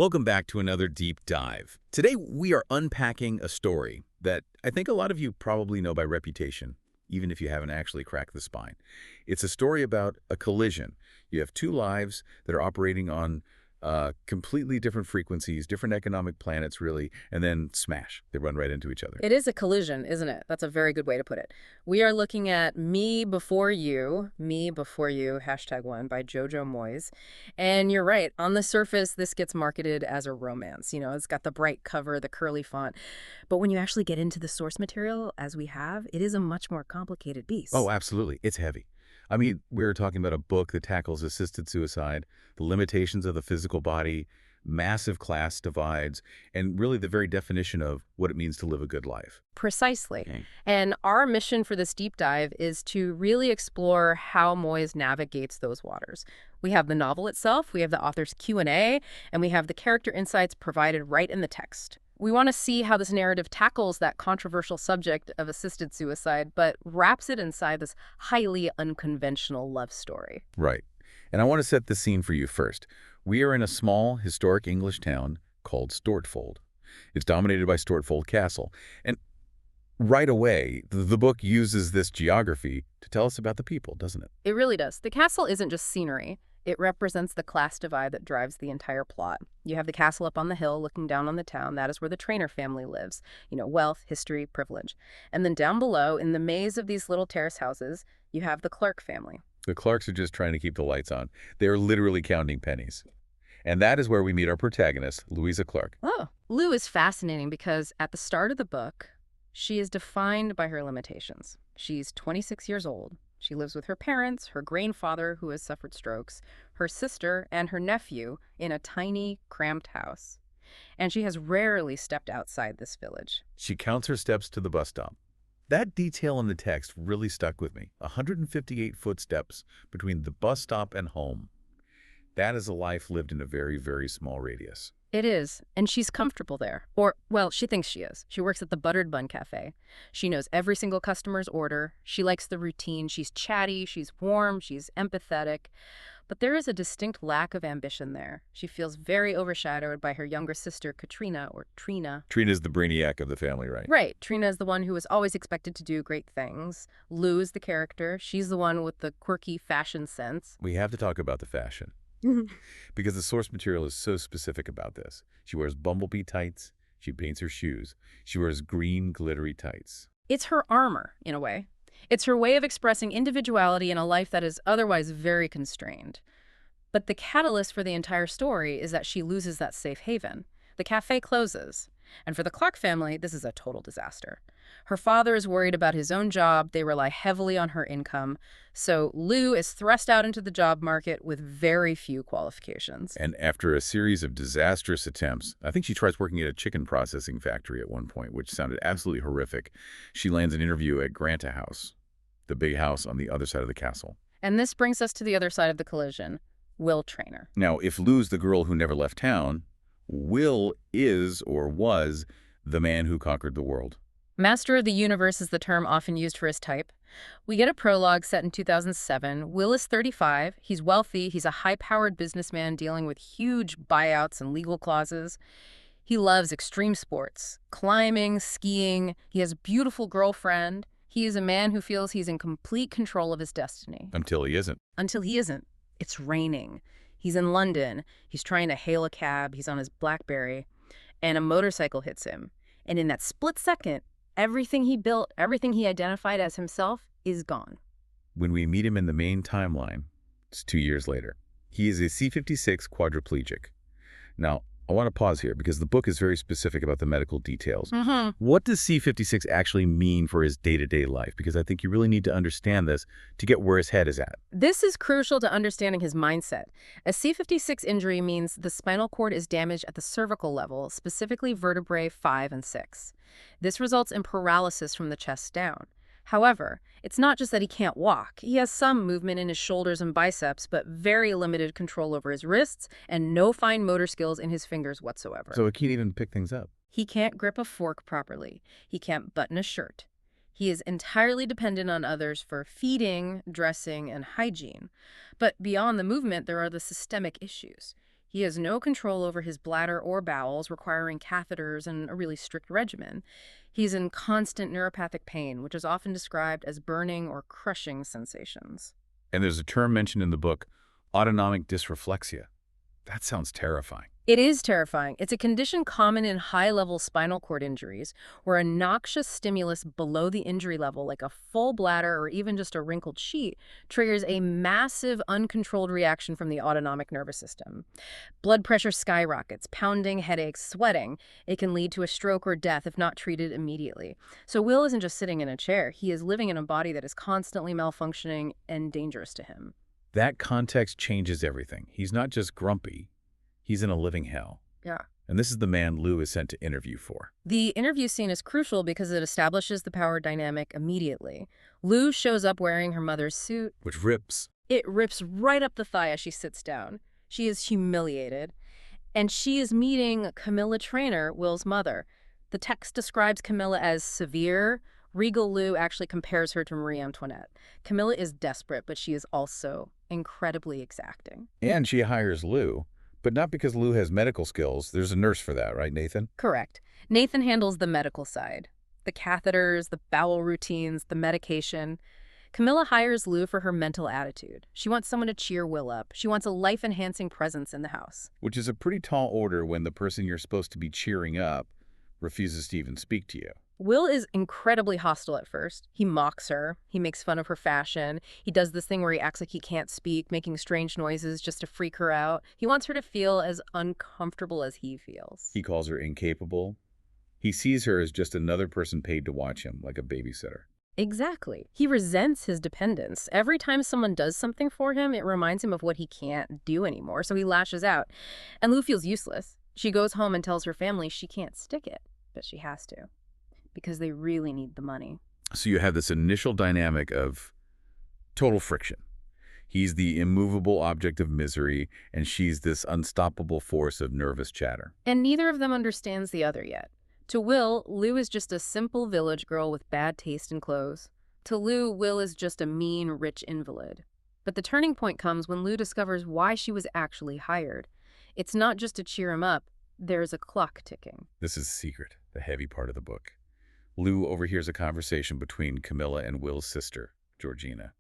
Welcome back to another deep dive. Today we are unpacking a story that I think a lot of you probably know by reputation, even if you haven't actually cracked the spine. It's a story about a collision. You have two lives that are operating on completely different frequencies, different economic planets really, and then smash. They run right into each other. It is a collision, isn't it? That's a very good way to put it. We are looking at Me Before You, #1 by Jojo Moyes. And you're right, on the surface, this gets marketed as a romance. You know, it's got the bright cover, the curly font. But when you actually get into the source material, as we have, it is a much more complicated beast. Oh, absolutely. It's heavy. I mean, we're talking about a book that tackles assisted suicide, the limitations of the physical body, massive class divides, and really the very definition of what it means to live a good life. Precisely. Okay. And our mission for this deep dive is to really explore how Moyes navigates those waters. We have the novel itself, we have the author's Q&A, and we have the character insights provided right in the text. We want to see how this narrative tackles that controversial subject of assisted suicide, but wraps it inside this highly unconventional love story. Right. And I want to set the scene for you first. We are in a small, historic English town called Stortfold. It's dominated by Stortfold Castle. And right away, the book uses this geography to tell us about the people, doesn't it? It really does. The castle isn't just scenery. It represents the class divide that drives the entire plot. You have the castle up on the hill looking down on the town. That is where the Traynor family lives. You know, wealth, history, privilege. And then down below, in the maze of these little terrace houses, you have the Clark family. The Clarks are just trying to keep the lights on. They're literally counting pennies. And that is where we meet our protagonist, Louisa Clark. Oh, Lou is fascinating because at the start of the book, she is defined by her limitations. She's 26 years old. She lives with her parents, her grandfather, who has suffered strokes, her sister, and her nephew in a tiny, cramped house. And she has rarely stepped outside this village. She counts her steps to the bus stop. That detail in the text really stuck with me. 158 footsteps between the bus stop and home. That is a life lived in a very, very small radius. It is, and she's comfortable there. Or, well, she thinks she is. She works at the Buttered Bun Cafe. She knows every single customer's order. She likes the routine. She's chatty, she's warm, she's empathetic. But there is a distinct lack of ambition there. She feels very overshadowed by her younger sister, Katrina, or Trina. Trina's the brainiac of the family, right? Right. Trina is the one who is always expected to do great things. Lou is the character. She's the one with the quirky fashion sense. We have to talk about the fashion. Because the source material is so specific about this. She wears bumblebee tights. She paints her shoes. She wears green, glittery tights. It's her armor, in a way. It's her way of expressing individuality in a life that is otherwise very constrained. But the catalyst for the entire story is that she loses that safe haven. The cafe closes. And for the Clark family, this is a total disaster. Her father is worried about his own job. They rely heavily on her income. So Lou is thrust out into the job market with very few qualifications. And after a series of disastrous attempts, I think she tries working at a chicken processing factory at one point, which sounded absolutely horrific. She lands an interview at Granta House, the big house on the other side of the castle. And this brings us to the other side of the collision, Will Traynor. Now, if Lou's the girl who never left town, Will is or was the man who conquered the world. Master of the universe is the term often used for his type. We get a prologue set in 2007. Will is 35. He's wealthy. He's a high-powered businessman dealing with huge buyouts and legal clauses. He loves extreme sports, climbing, skiing. He has a beautiful girlfriend. He is a man who feels he's in complete control of his destiny. Until he isn't. Until he isn't. It's raining. He's in London. He's trying to hail a cab. He's on his BlackBerry. And a motorcycle hits him. And in that split second, everything he built, everything he identified as himself, is gone. When we meet him in the main timeline, it's 2 years later. He is a C56 quadriplegic. Now, I want to pause here because the book is very specific about the medical details. What does C56 actually mean for his day-to-day life? Because I think you really need to understand this to get where his head is at. This is crucial to understanding his mindset. A C56 injury means the spinal cord is damaged at the cervical level, specifically vertebrae 5 and 6. This results in paralysis from the chest down. However, it's not just that he can't walk. He has some movement in his shoulders and biceps, but very limited control over his wrists and no fine motor skills in his fingers whatsoever. So he can't even pick things up. He can't grip a fork properly. He can't button a shirt. He is entirely dependent on others for feeding, dressing, and hygiene. But beyond the movement, there are the systemic issues. He has no control over his bladder or bowels, requiring catheters and a really strict regimen. He's in constant neuropathic pain, which is often described as burning or crushing sensations. And there's a term mentioned in the book, autonomic dysreflexia. That sounds terrifying. It is terrifying. It's a condition common in high-level spinal cord injuries, where a noxious stimulus below the injury level, like a full bladder or even just a wrinkled sheet, triggers a massive, uncontrolled reaction from the autonomic nervous system. Blood pressure skyrockets, pounding, headaches, sweating. It can lead to a stroke or death if not treated immediately. So Will isn't just sitting in a chair. He is living in a body that is constantly malfunctioning and dangerous to him. That context changes everything. He's not just grumpy. He's in a living hell. Yeah. And this is the man Lou is sent to interview for. The interview scene is crucial because it establishes the power dynamic immediately. Lou shows up wearing her mother's suit. Which rips. It rips right up the thigh as she sits down. She is humiliated. And she is meeting Camilla Traynor, Will's mother. The text describes Camilla as severe. Regal Lou actually compares her to Marie Antoinette. Camilla is desperate, but she is also incredibly exacting. And she hires Lou. But not because Lou has medical skills. There's a nurse for that, right, Nathan? Correct. Nathan handles the medical side. The catheters, the bowel routines, the medication. Camilla hires Lou for her mental attitude. She wants someone to cheer Will up. She wants a life-enhancing presence in the house. Which is a pretty tall order when the person you're supposed to be cheering up refuses to even speak to you. Will is incredibly hostile at first. He mocks her. He makes fun of her fashion. He does this thing where he acts like he can't speak, making strange noises just to freak her out. He wants her to feel as uncomfortable as he feels. He calls her incapable. He sees her as just another person paid to watch him, like a babysitter. Exactly. He resents his dependence. Every time someone does something for him, it reminds him of what he can't do anymore, so he lashes out. And Lou feels useless. She goes home and tells her family she can't stick it, but she has to, because they really need the money. So you have this initial dynamic of total friction. He's the immovable object of misery, and she's this unstoppable force of nervous chatter. And neither of them understands the other yet. To Will, Lou is just a simple village girl with bad taste in clothes. To Lou, Will is just a mean, rich invalid. But the turning point comes when Lou discovers why she was actually hired. It's not just to cheer him up. There's a clock ticking. This is the secret, the heavy part of the book. Lou overhears a conversation between Camilla and Will's sister, Georgina.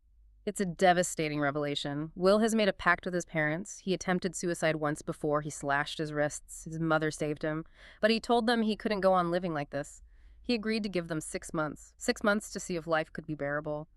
It's a devastating revelation. Will has made a pact with his parents. He attempted suicide once before. He slashed his wrists. His mother saved him. But he told them he couldn't go on living like this. He agreed to give them 6 months. 6 months to see if life could be bearable.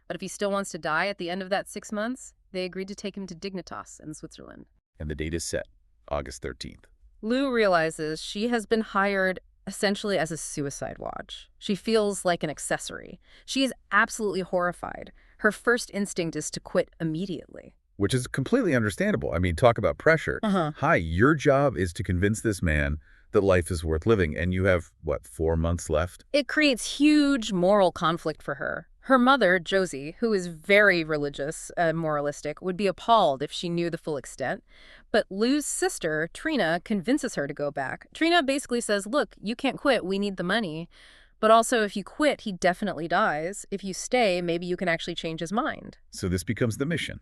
But if he still wants to die at the end of that 6 months, they agreed to take him to Dignitas in Switzerland. And the date is set, August 13th. Lou realizes she has been hired essentially as a suicide watch. She feels like an accessory. She is absolutely horrified. Her first instinct is to quit immediately. Which is completely understandable. I mean, talk about pressure. Hi, your job is to convince this man that life is worth living, and you have, what, 4 months left? It creates huge moral conflict for her. Her mother, Josie, who is very religious and moralistic, would be appalled if she knew the full extent. But Lou's sister, Trina, convinces her to go back. Trina basically says, look, you can't quit, we need the money. But also, if you quit, he definitely dies. If you stay, maybe you can actually change his mind. So this becomes the mission.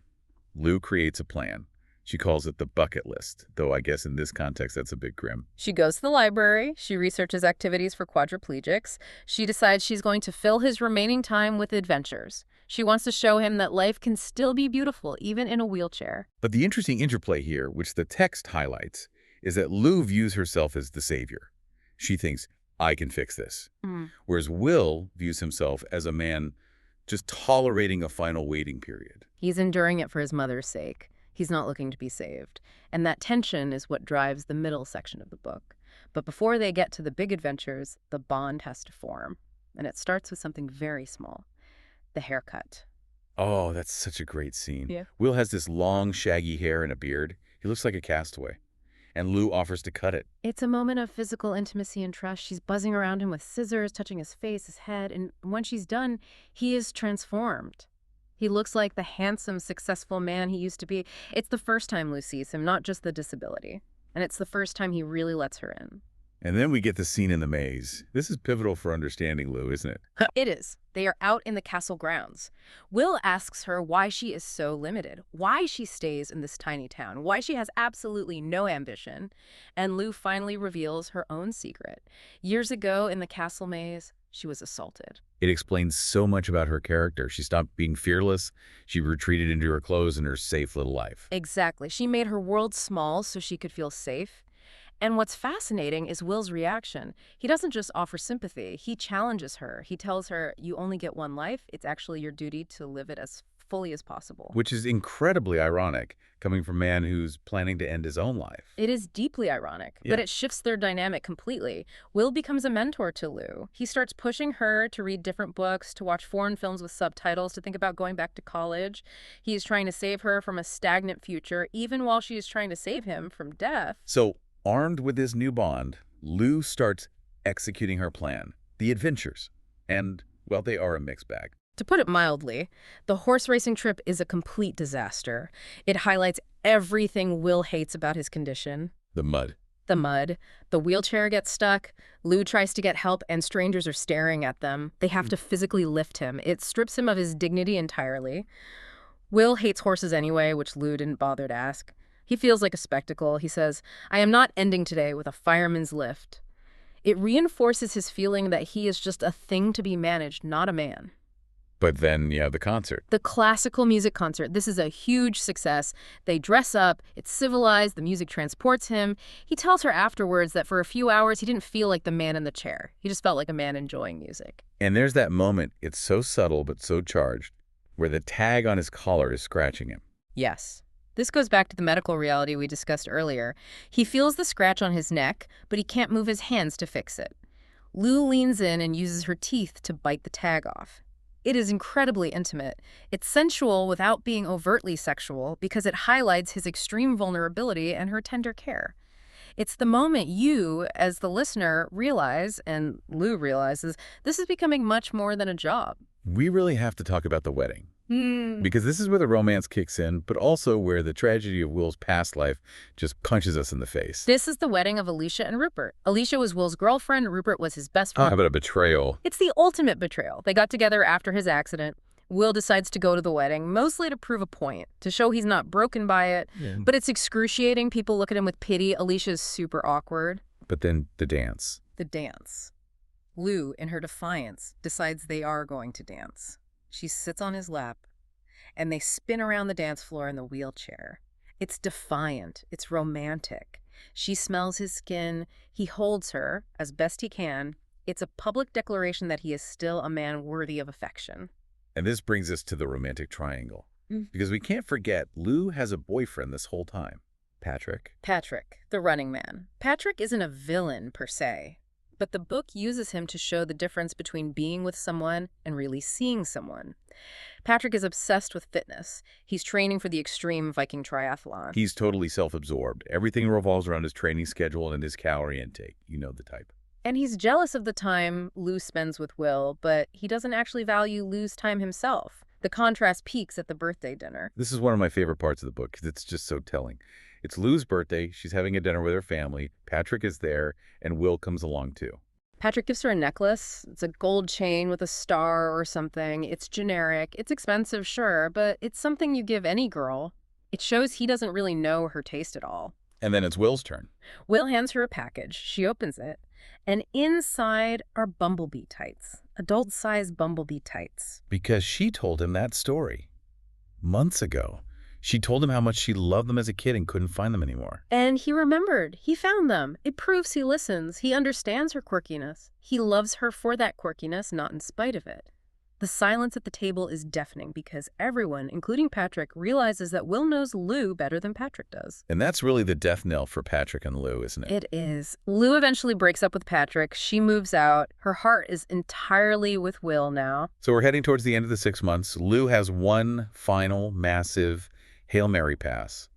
Lou creates a plan. She calls it the bucket list, though I guess in this context that's a bit grim. She goes to the library. She researches activities for quadriplegics. She decides she's going to fill his remaining time with adventures. She wants to show him that life can still be beautiful, even in a wheelchair. But the interesting interplay here, which the text highlights, is that Lou views herself as the savior. She thinks, I can fix this. Whereas Will views himself as a man just tolerating a final waiting period. He's enduring it for his mother's sake. He's not looking to be saved. And that tension is what drives the middle section of the book. But before they get to the big adventures, the bond has to form. And it starts with something very small. The haircut. Oh, that's such a great scene. Yeah. Will has this long, shaggy hair and a beard. He looks like a castaway. And Lou offers to cut it. It's a moment of physical intimacy and trust. She's buzzing around him with scissors, touching his face, his head. And when she's done, he is transformed. He looks like the handsome, successful man he used to be. It's the first time Lou sees him, not just the disability. And it's the first time he really lets her in. And then we get the scene in the maze. This is pivotal for understanding Lou, isn't it? It is. They are out in the castle grounds. Will asks her why she is so limited, why she stays in this tiny town, why she has absolutely no ambition. And Lou finally reveals her own secret. Years ago in the castle maze, she was assaulted. It explains so much about her character. She stopped being fearless. She retreated into her clothes and her safe little life. Exactly. She made her world small so she could feel safe. And what's fascinating is Will's reaction. He doesn't just offer sympathy. He challenges her. He tells her, you only get one life. It's actually your duty to live it as fully as possible. Which is incredibly ironic, coming from a man who's planning to end his own life. It is deeply ironic, but it shifts their dynamic completely. Will becomes a mentor to Lou. He starts pushing her to read different books, to watch foreign films with subtitles, to think about going back to college. He is trying to save her from a stagnant future, even while she is trying to save him from death. So, armed with this new bond, Lou starts executing her plan, the adventures. And, well, they are a mixed bag. To put it mildly, the horse racing trip is a complete disaster. It highlights everything Will hates about his condition. The mud. The mud. The wheelchair gets stuck. Lou tries to get help, and strangers are staring at them. They have to physically lift him. It strips him of his dignity entirely. Will hates horses anyway, which Lou didn't bother to ask. He feels like a spectacle. He says, I am not ending today with a fireman's lift. It reinforces his feeling that he is just a thing to be managed, not a man. But then you have the concert. The classical music concert. This is a huge success. They dress up. It's civilized. The music transports him. He tells her afterwards that for a few hours he didn't feel like the man in the chair. He just felt like a man enjoying music. And there's that moment, it's so subtle but so charged, where the tag on his collar is scratching him. Yes. This goes back to the medical reality we discussed earlier. He feels the scratch on his neck, but he can't move his hands to fix it. Lou leans in and uses her teeth to bite the tag off. It is incredibly intimate. It's sensual without being overtly sexual because it highlights his extreme vulnerability and her tender care. It's the moment you, as the listener, realize, and Lou realizes, this is becoming much more than a job. We really have to talk about the wedding. Because this is where the romance kicks in, but also where the tragedy of Will's past life just punches us in the face. This is the wedding of Alicia and Rupert. Alicia was Will's girlfriend. Rupert was his best friend. How about a betrayal? It's the ultimate betrayal. They got together after his accident. Will decides to go to the wedding, mostly to prove a point, to show he's not broken by it. Yeah. But it's excruciating. People look at him with pity. Alicia's super awkward. But then the dance. The dance. Lou, in her defiance, decides they are going to dance. She sits on his lap, and they spin around the dance floor in the wheelchair. It's defiant. It's romantic. She smells his skin. He holds her, as best he can. It's a public declaration that he is still a man worthy of affection. And this brings us to the romantic triangle. Because we can't forget, Lou has a boyfriend this whole time. Patrick. Patrick, the running man. Patrick isn't a villain, per se. But the book uses him to show the difference between being with someone and really seeing someone. Patrick is obsessed with fitness. He's training for the extreme Viking triathlon. He's totally self-absorbed. Everything revolves around his training schedule and his calorie intake. You know the type. And he's jealous of the time Lou spends with Will, but he doesn't actually value Lou's time himself. The contrast peaks at the birthday dinner. This is one of my favorite parts of the book because it's just so telling. It's Lou's birthday. She's having a dinner with her family. Patrick is there, and Will comes along too. Patrick gives her a necklace. It's a gold chain with a star or something. It's generic. It's expensive, sure, but it's something you give any girl. It shows he doesn't really know her taste at all. And then it's Will's turn. Will hands her a package. She opens it, and inside are bumblebee tights. Adult-sized bumblebee tights. Because she told him that story months ago. She told him how much she loved them as a kid and couldn't find them anymore. And he remembered. He found them. It proves he listens. He understands her quirkiness. He loves her for that quirkiness, not in spite of it. The silence at the table is deafening because everyone, including Patrick, realizes that Will knows Lou better than Patrick does. And that's really the death knell for Patrick and Lou, isn't it? It is. Lou eventually breaks up with Patrick. She moves out. Her heart is entirely with Will now. So we're heading towards the end of the 6 months. Lou has one final, massive Hail Mary pass.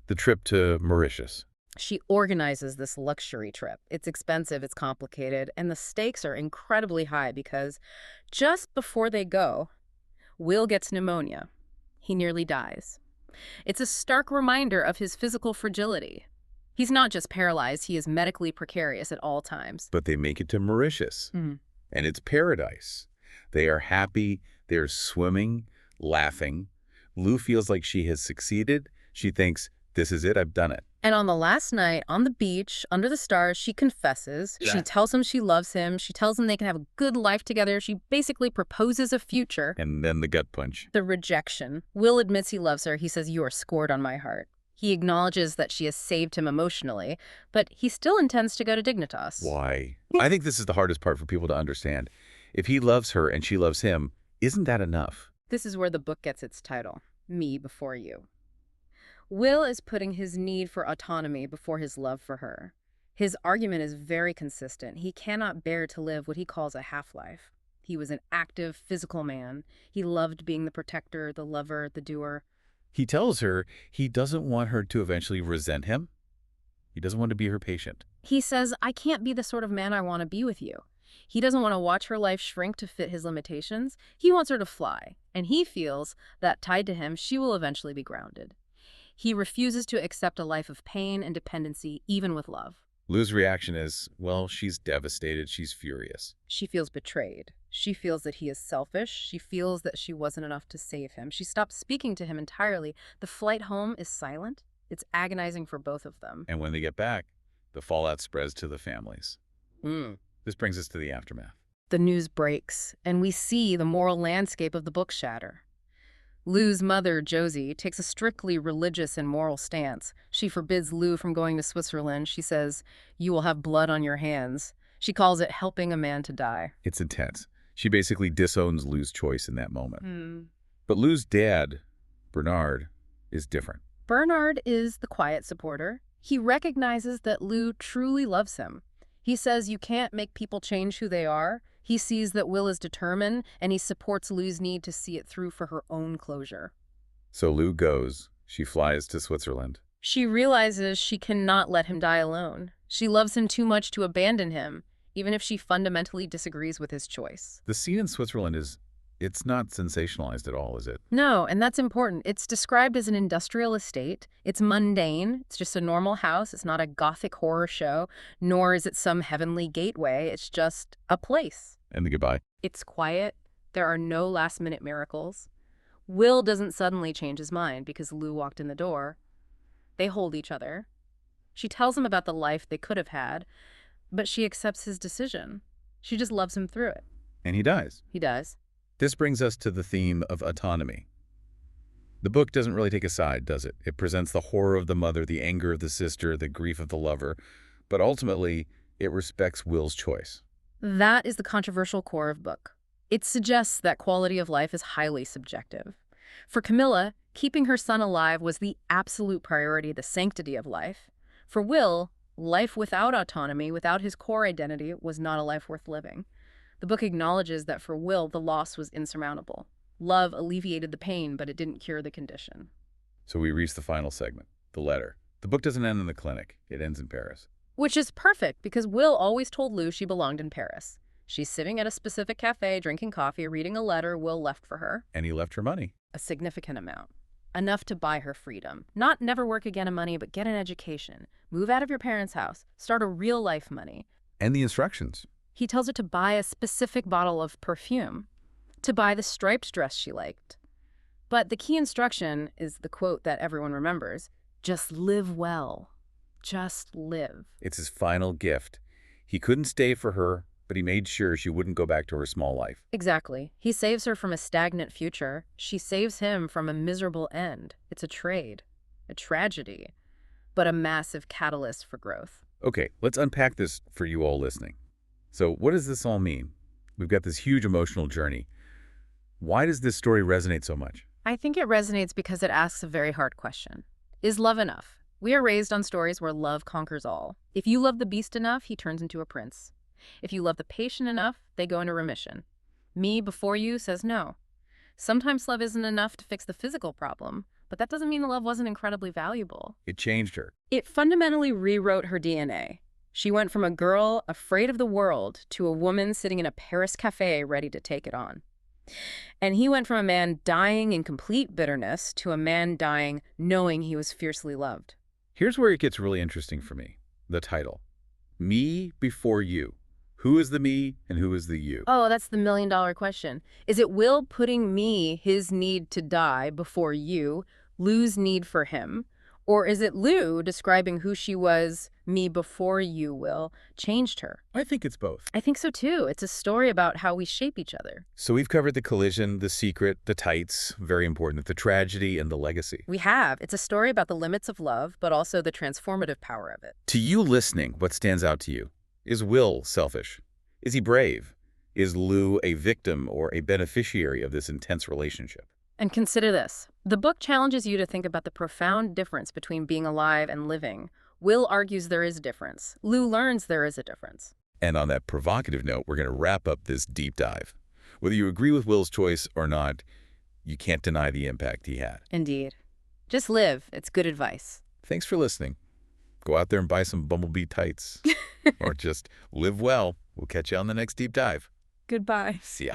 The trip to Mauritius. She organizes this luxury trip. It's expensive, it's complicated, and the stakes are incredibly high because just before they go, Will gets pneumonia. He nearly dies. It's a stark reminder of his physical fragility. He's not just paralyzed, he is medically precarious at all times. But they make it to Mauritius, Mm. and it's paradise. They are happy, they're swimming, laughing. Lou feels like she has succeeded. She thinks, this is it, I've done it. And on the last night, on the beach, under the stars, she confesses. Yeah. She tells him she loves him. She tells him they can have a good life together. She basically proposes a future. And then the gut punch. The rejection. Will admits he loves her. He says, "You are scored on my heart." He acknowledges that she has saved him emotionally, but he still intends to go to Dignitas. Why? I think this is the hardest part for people to understand. If he loves her and she loves him, isn't that enough? This is where the book gets its title, Me Before You. Will is putting his need for autonomy before his love for her. His argument is very consistent. He cannot bear to live what he calls a half-life. He was an active, physical man. He loved being the protector, the lover, the doer. He tells her he doesn't want her to eventually resent him. He doesn't want to be her patient. He says, "I can't be the sort of man I want to be with you." He doesn't want to watch her life shrink to fit his limitations. He wants her to fly, and he feels that tied to him, she will eventually be grounded. He refuses to accept a life of pain and dependency, even with love. Lou's reaction is, well, she's devastated, she's furious. She feels betrayed. She feels that he is selfish. She feels that she wasn't enough to save him. She stops speaking to him entirely. The flight home is silent. It's agonizing for both of them. And when they get back, the fallout spreads to the families. This brings us to the aftermath. The news breaks, and we see the moral landscape of the book shatter. Lou's mother, Josie, takes a strictly religious and moral stance. She forbids Lou from going to Switzerland. She says, "You will have blood on your hands." She calls it helping a man to die. It's intense. She basically disowns Lou's choice in that moment. But Lou's dad, Bernard, is different. Bernard is the quiet supporter. He recognizes that Lou truly loves him. He says you can't make people change who they are. He sees that Will is determined, and he supports Lou's need to see it through for her own closure. So Lou goes. She flies to Switzerland. She realizes she cannot let him die alone. She loves him too much to abandon him, even if she fundamentally disagrees with his choice. The scene in Switzerland it's not sensationalized at all, is it? No, and that's important. It's described as an industrial estate. It's mundane. It's just a normal house. It's not a gothic horror show, nor is it some heavenly gateway. It's just a place. And the goodbye. It's quiet. There are no last-minute miracles. Will doesn't suddenly change his mind because Lou walked in the door. They hold each other. She tells him about the life they could have had, but she accepts his decision. She just loves him through it. And he dies. He does. This brings us to the theme of autonomy. The book doesn't really take a side, does it? It presents the horror of the mother, the anger of the sister, the grief of the lover, but ultimately, it respects Will's choice. That is the controversial core of the book. It suggests that quality of life is highly subjective. For Camilla, keeping her son alive was the absolute priority, the sanctity of life. For Will, life without autonomy, without his core identity, was not a life worth living. The book acknowledges that for Will, the loss was insurmountable. Love alleviated the pain, but it didn't cure the condition. So we reach the final segment, the letter. The book doesn't end in the clinic. It ends in Paris. Which is perfect, because Will always told Lou she belonged in Paris. She's sitting at a specific cafe, drinking coffee, reading a letter Will left for her. And he left her money. A significant amount. Enough to buy her freedom. Not never work again of money, but get an education. Move out of your parents' house. Start a real life money. And the instructions. He tells her to buy a specific bottle of perfume, to buy the striped dress she liked. But the key instruction is the quote that everyone remembers, "Just live well. Just live." It's his final gift. He couldn't stay for her, but he made sure she wouldn't go back to her small life. Exactly. He saves her from a stagnant future. She saves him from a miserable end. It's a trade, a tragedy, but a massive catalyst for growth. Okay, let's unpack this for you all listening. So what does this all mean? We've got this huge emotional journey. Why does this story resonate so much? I think it resonates because it asks a very hard question. Is love enough? We are raised on stories where love conquers all. If you love the beast enough, he turns into a prince. If you love the patient enough, they go into remission. Me Before You says no. Sometimes love isn't enough to fix the physical problem, but that doesn't mean the love wasn't incredibly valuable. It changed her. It fundamentally rewrote her DNA. She went from a girl afraid of the world to a woman sitting in a Paris cafe ready to take it on. And he went from a man dying in complete bitterness to a man dying knowing he was fiercely loved. Here's where it gets really interesting for me. The title. Me before you. Who is the me and who is the you? Oh, that's the million-dollar question. Is it Will putting me, his need to die, before you, Lou's need for him? Or is it Lou describing who she was, me before you, Will, changed her? I think it's both. I think so too. It's a story about how we shape each other. So we've covered the collision, the secret, the tights, very important, the tragedy, and the legacy. We have. It's a story about the limits of love, but also the transformative power of it. To you listening, what stands out to you? Is Will selfish? Is he brave? Is Lou a victim or a beneficiary of this intense relationship? And consider this. The book challenges you to think about the profound difference between being alive and living. Will argues there is a difference. Lou learns there is a difference. And on that provocative note, we're going to wrap up this deep dive. Whether you agree with Will's choice or not, you can't deny the impact he had. Indeed. Just live. It's good advice. Thanks for listening. Go out there and buy some bumblebee tights. Or just live well. We'll catch you on the next deep dive. Goodbye. See ya.